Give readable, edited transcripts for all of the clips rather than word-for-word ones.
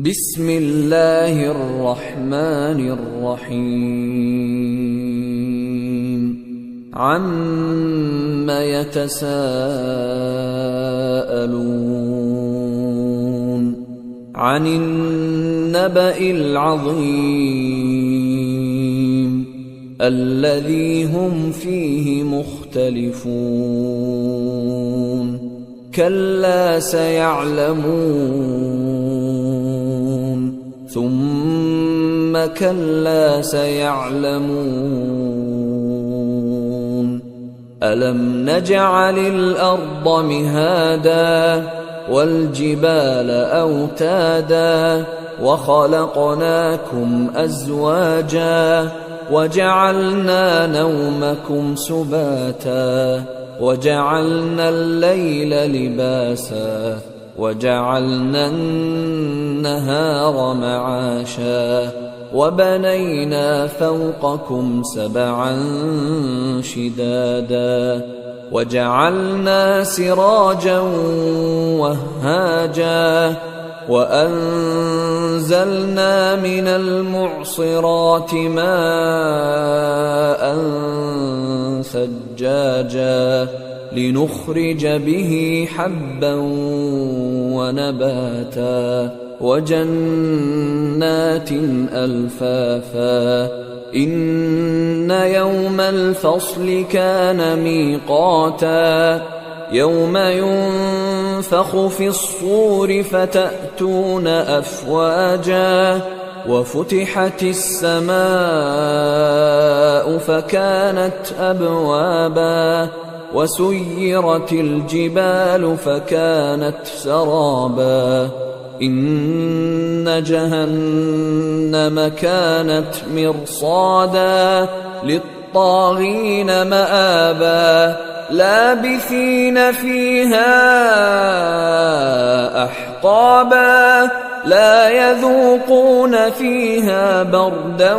بسم الله الرحمن الرحيم عَمَّ يتساءلون عن النبأ العظيم الذي هم فيه مختلفون كلا سيعلمون ثم كلا سيعلمون ألم نجعل الأرض مهادا والجبال أوتادا وخلقناكم أزواجا وجعلنا نومكم سباتا وجعلنا الليل لباسا وجعلنا النهار معاشا وبنينا فوقكم سبعا شدادا وجعلنا سراجا وهاجا وأنزلنا من المعصرات ماء ثجاجا لنخرج به حبا ونباتا وجنات ألفافا إن يوم الفصل كان ميقاتا يوم ينفخ في الصور فتأتون أفواجا وفتحت السماء فكانت أبوابا وسيرت الجبال فكانت سرابا إن جهنم كانت مرصادا للطاغين مآبا لابثين فيها أحقابا لا يذوقون فيها بردا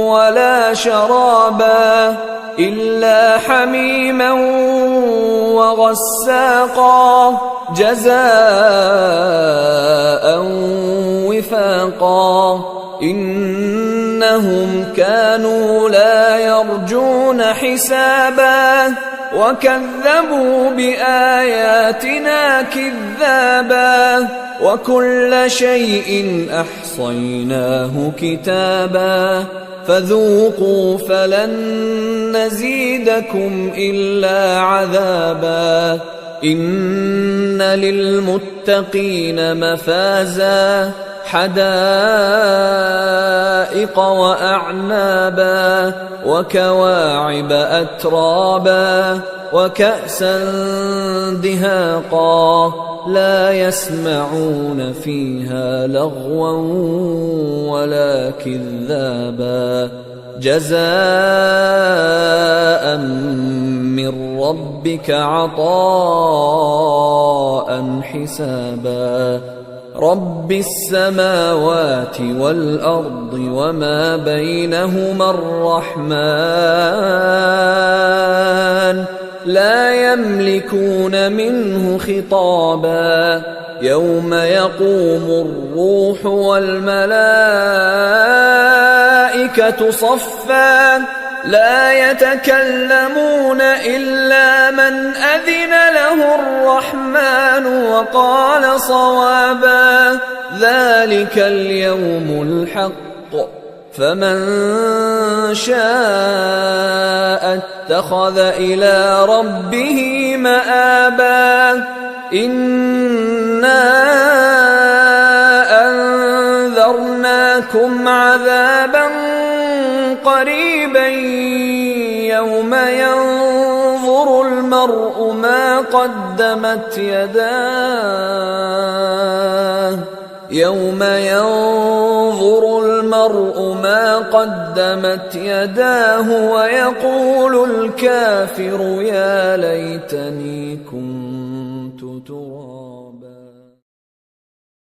ولا شرابا إلا حميما وغساقا جزاء وفاقا إنهم كانوا لا يرجون حسابا وكذبوا بآياتنا كذابا وكل شيء أحصيناه كتابا فذوقوا فلن نزيدكم إلا عذابا إن للمتقين مفازا حدائق وأعنابا وكواعب أترابا وكأسا دهاقا لا يسمعون فيها لغوا ولا كذابا جزاء من ربك عطاء حسابا رب السماوات والأرض وما بينهما الرحمن لا يملكون منه خطابا يوم يقوم الروح والملائكة صفا لا يتكلمون إلا من أذن له الرحمن وقال صوابا ذلك اليوم الحق فمن شاء اتخذ إلى ربه مآبا إنا أنذرناكم عذابا قريبا يوم ينظر المرء ما قدمت يداه يوم ينظر المرء ما قدمت يداه ويقول الكافر يا ليتني كنت ترابا